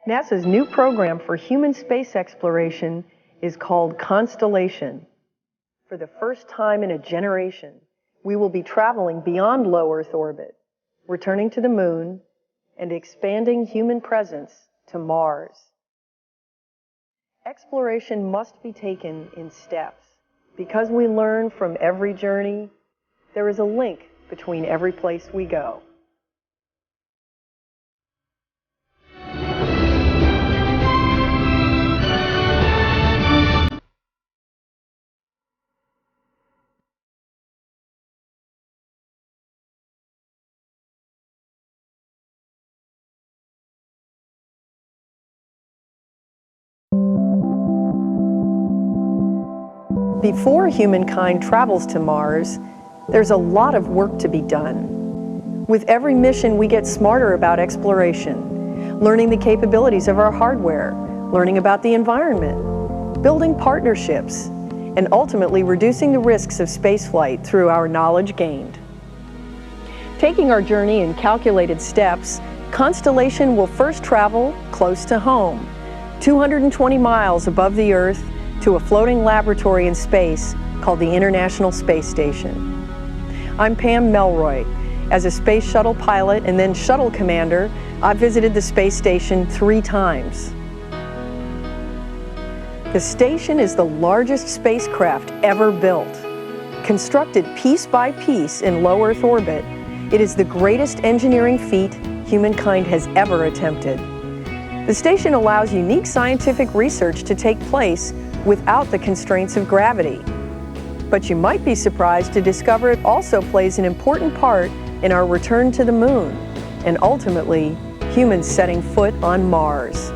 NASA's new program for human space exploration is called Constellation. For the first time in a generation, we will be traveling beyond low Earth orbit, returning to the Moon, and expanding human presence to Mars. Exploration must be taken in steps. Because we learn from every journey, there is a link between every place we go. Before humankind travels to Mars, there's a lot of work to be done. With every mission, we get smarter about exploration, learning the capabilities of our hardware, learning about the environment, building partnerships, and ultimately reducing the risks of spaceflight through our knowledge gained. Taking our journey in calculated steps, Constellation will first travel close to home, 220 miles above the Earth, to a floating laboratory in space called the International Space Station. I'm Pam Melroy. As a space shuttle pilot and then shuttle commander, I've visited the space station 3 times. The station is the largest spacecraft ever built. Constructed piece by piece in low Earth orbit, it is the greatest engineering feat humankind has ever attempted. The station allows unique scientific research to take place without the constraints of gravity. But you might be surprised to discover it also plays an important part in our return to the Moon, and ultimately, humans setting foot on Mars.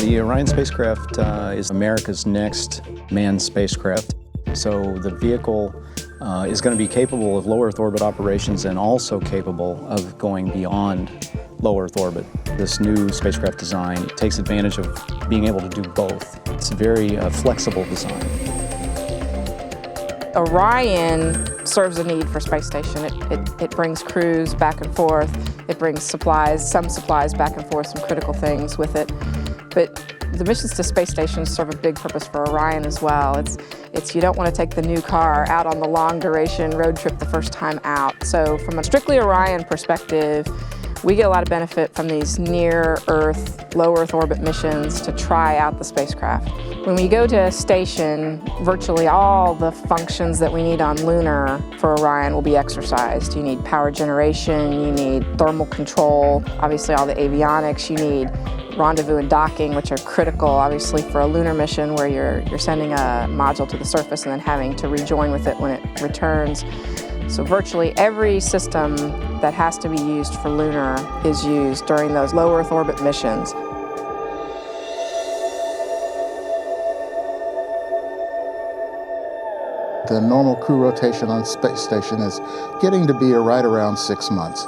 The Orion spacecraft is America's next manned spacecraft. So the vehicle is going to be capable of low Earth orbit operations and also capable of going beyond low Earth orbit. This new spacecraft design takes advantage of being able to do both. It's a very flexible design. Orion serves a need for space station. It brings crews back and forth. It brings some supplies back and forth, some critical things with it. But the missions to space stations serve a big purpose for Orion as well. It's you don't want to take the new car out on the long duration road trip the first time out. So from a strictly Orion perspective, we get a lot of benefit from these near-Earth, low-Earth orbit missions to try out the spacecraft. When we go to a station, virtually all the functions that we need on lunar for Orion will be exercised. You need power generation, you need thermal control, obviously all the avionics, you need rendezvous and docking, which are critical, obviously, for a lunar mission where you're sending a module to the surface and then having to rejoin with it when it returns. So virtually every system that has to be used for lunar is used during those low Earth orbit missions. The normal crew rotation on space station is getting to be right around 6 months.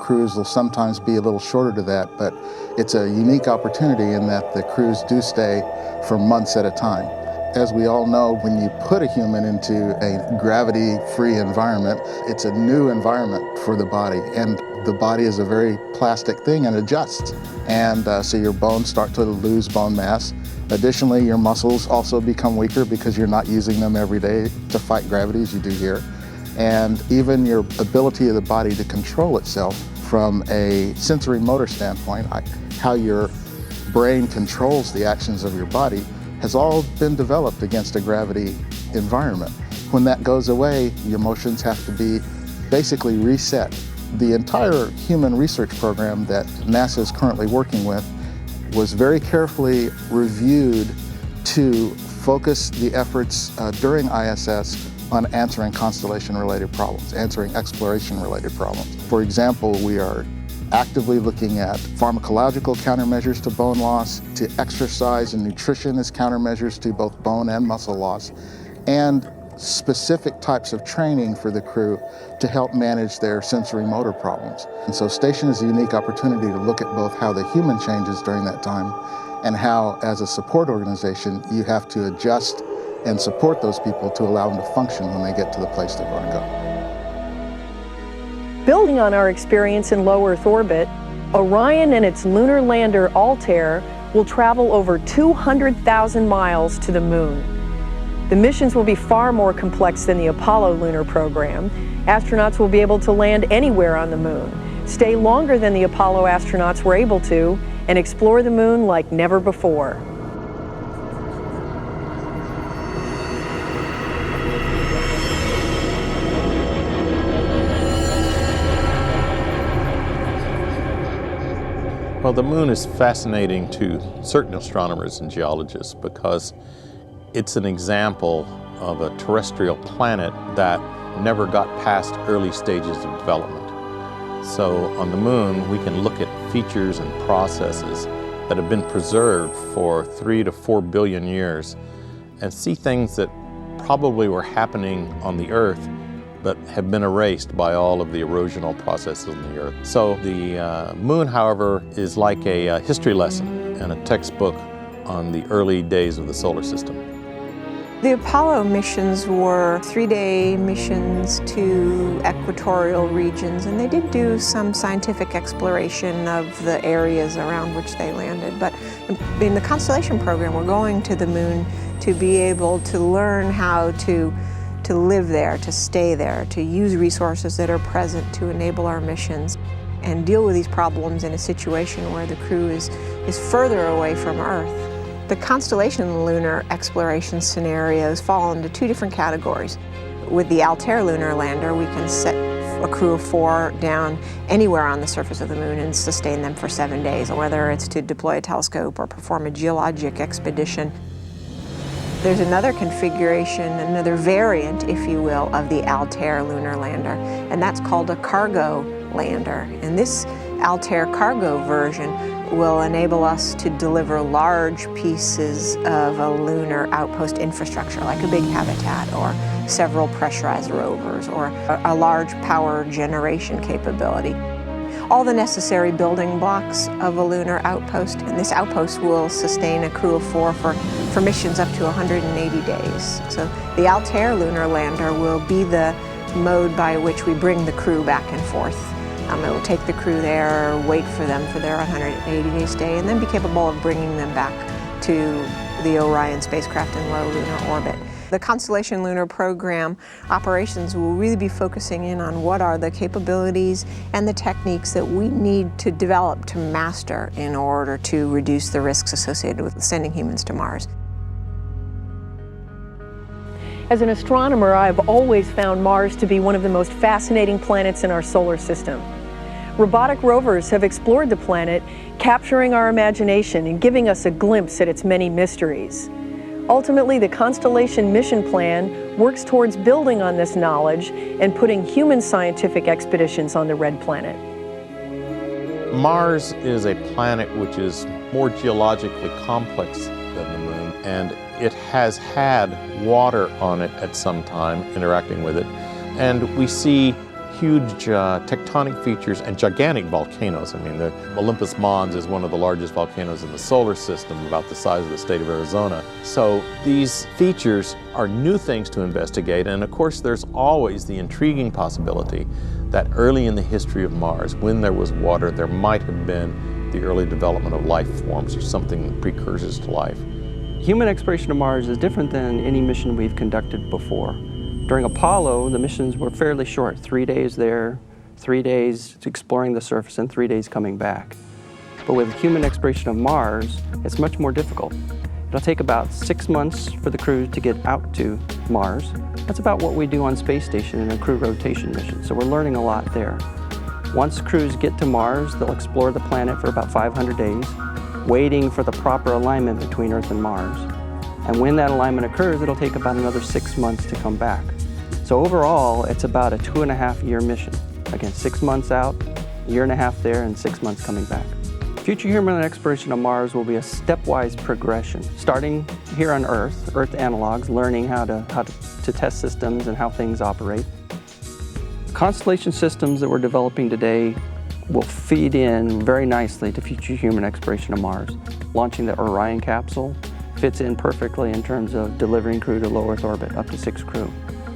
Crews will sometimes be a little shorter to that, but it's a unique opportunity in that the crews do stay for months at a time. As we all know, when you put a human into a gravity-free environment, it's a new environment for the body, and the body is a very plastic thing and adjusts. And so your bones start to lose bone mass. Additionally, your muscles also become weaker because you're not using them every day to fight gravity as you do here. And even your ability of the body to control itself from a sensory motor standpoint, how your brain controls the actions of your body, has all been developed against a gravity environment. When that goes away, your motions have to be basically reset. The entire human research program that NASA is currently working with was very carefully reviewed to focus the efforts during ISS on answering constellation-related problems, answering exploration-related problems. For example, we are actively looking at pharmacological countermeasures to bone loss, to exercise and nutrition as countermeasures to both bone and muscle loss, and specific types of training for the crew to help manage their sensory motor problems. And so station is a unique opportunity to look at both how the human changes during that time and how, as a support organization, you have to adjust and support those people to allow them to function when they get to the place they're going to go. Building on our experience in low Earth orbit, Orion and its lunar lander Altair will travel over 200,000 miles to the Moon. The missions will be far more complex than the Apollo lunar program. Astronauts will be able to land anywhere on the Moon, stay longer than the Apollo astronauts were able to, and explore the Moon like never before. Well, the Moon is fascinating to certain astronomers and geologists because it's an example of a terrestrial planet that never got past early stages of development. So on the Moon, we can look at features and processes that have been preserved for 3 to 4 billion years and see things that probably were happening on the Earth but have been erased by all of the erosional processes on the Earth. So the Moon, however, is like a history lesson and a textbook on the early days of the solar system. The Apollo missions were 3-day missions to equatorial regions, and they did do some scientific exploration of the areas around which they landed. But in the Constellation program, we're going to the Moon to be able to learn how to live there, to stay there, to use resources that are present to enable our missions and deal with these problems in a situation where the crew is further away from Earth. The Constellation lunar exploration scenarios fall into 2 different categories. With the Altair lunar lander, we can set a crew of 4 down anywhere on the surface of the Moon and sustain them for 7 days, whether it's to deploy a telescope or perform a geologic expedition. There's another configuration, another variant, if you will, of the Altair lunar lander, and that's called a cargo lander. And this Altair cargo version will enable us to deliver large pieces of a lunar outpost infrastructure, like a big habitat or several pressurized rovers or a large power generation capability. All the necessary building blocks of a lunar outpost, and this outpost will sustain a crew of 4 for missions up to 180 days. So the Altair lunar lander will be the mode by which we bring the crew back and forth. It will take the crew there, wait for them for their 180-day stay, and then be capable of bringing them back to the Orion spacecraft in low lunar orbit. The Constellation lunar program operations will really be focusing in on what are the capabilities and the techniques that we need to develop to master in order to reduce the risks associated with sending humans to Mars. As an astronomer, I've always found Mars to be one of the most fascinating planets in our solar system. Robotic rovers have explored the planet, capturing our imagination and giving us a glimpse at its many mysteries. Ultimately, the Constellation mission plan works towards building on this knowledge and putting human scientific expeditions on the red planet. Mars is a planet which is more geologically complex than the Moon, and it has had water on it at some time, interacting with it. And we see huge tectonic features and gigantic volcanoes. I mean, the Olympus Mons is one of the largest volcanoes in the solar system, about the size of the state of Arizona. So these features are new things to investigate, and of course there's always the intriguing possibility that early in the history of Mars, when there was water, there might have been the early development of life forms or something precursors to life. Human exploration of Mars is different than any mission we've conducted before. During Apollo, the missions were fairly short, 3 days there, 3 days exploring the surface, and 3 days coming back. But with human exploration of Mars, it's much more difficult. It'll take about 6 months for the crew to get out to Mars. That's about what we do on Space Station in a crew rotation mission, so we're learning a lot there. Once crews get to Mars, they'll explore the planet for about 500 days, waiting for the proper alignment between Earth and Mars. And when that alignment occurs, it'll take about another 6 months to come back. So overall, it's about a 2.5-year mission. Again, 6 months out, 1.5 years there, and 6 months coming back. Future human exploration of Mars will be a stepwise progression, starting here on Earth analogs, learning how to test systems and how things operate. Constellation systems that we're developing today will feed in very nicely to future human exploration of Mars. Launching the Orion capsule fits in perfectly in terms of delivering crew to low Earth orbit, up to 6 crew.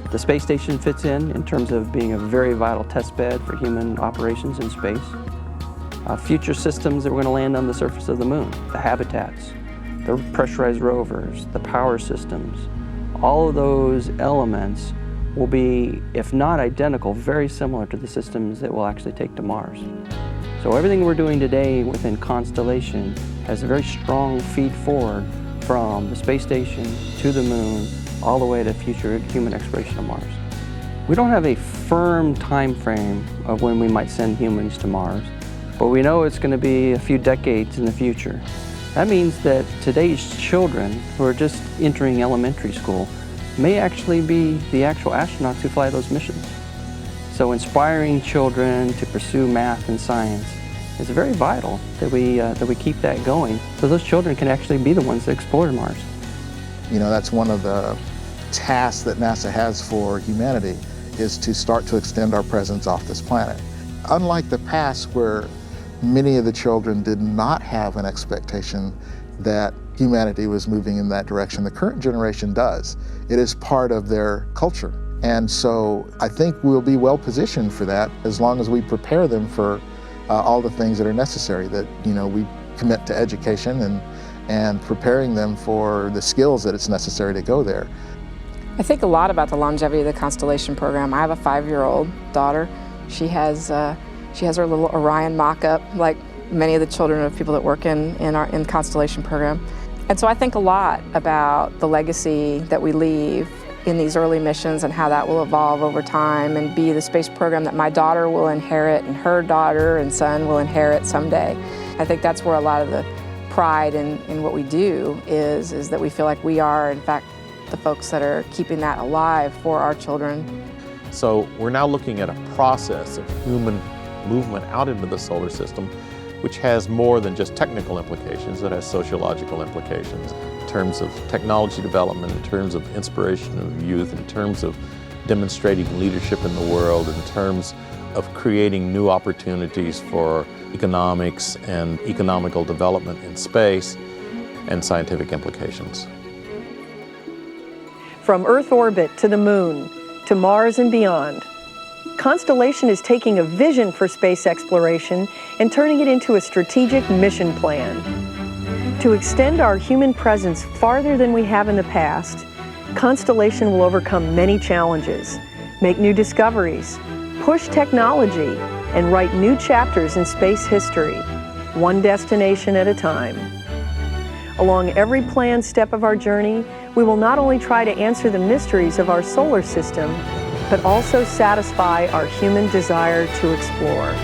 The space station fits in terms of being a very vital test bed for human operations in space. Future systems that we're going to land on the surface of the moon, the habitats, the pressurized rovers, the power systems, all of those elements will be, if not identical, very similar to the systems that we'll actually take to Mars. So everything we're doing today within Constellation has a very strong feed forward from the space station to the moon, all the way to future human exploration of Mars. We don't have a firm time frame of when we might send humans to Mars, but we know it's going to be a few decades in the future. That means that today's children who are just entering elementary school may actually be the actual astronauts who fly those missions. So inspiring children to pursue math and science is very vital that we keep that going, so those children can actually be the ones that explore Mars. You know, that's one of the tasks that NASA has for humanity, is to start to extend our presence off this planet. Unlike the past, where many of the children did not have an expectation that humanity was moving in that direction, the current generation does. It is part of their culture. And so I think we'll be well positioned for that as long as we prepare them for all the things that are necessary, that, you know, we commit to education and preparing them for the skills that it's necessary to go there. I think a lot about the longevity of the Constellation program. I have a 5-year-old daughter. She has her little Orion mock-up, like many of the children of people that work in Constellation program. And so I think a lot about the legacy that we leave in these early missions and how that will evolve over time and be the space program that my daughter will inherit and her daughter and son will inherit someday. I think that's where a lot of the pride in what we do is that we feel like we are, in fact, the folks that are keeping that alive for our children. So we're now looking at a process of human movement out into the solar system, which has more than just technical implications. It has sociological implications in terms of technology development, in terms of inspiration of youth, in terms of demonstrating leadership in the world, in terms of creating new opportunities for economics and economical development in space, and scientific implications. From Earth orbit to the moon, to Mars and beyond, Constellation is taking a vision for space exploration and turning it into a strategic mission plan. To extend our human presence farther than we have in the past, Constellation will overcome many challenges, make new discoveries, push technology, and write new chapters in space history, one destination at a time. Along every planned step of our journey, we will not only try to answer the mysteries of our solar system, but also satisfy our human desire to explore.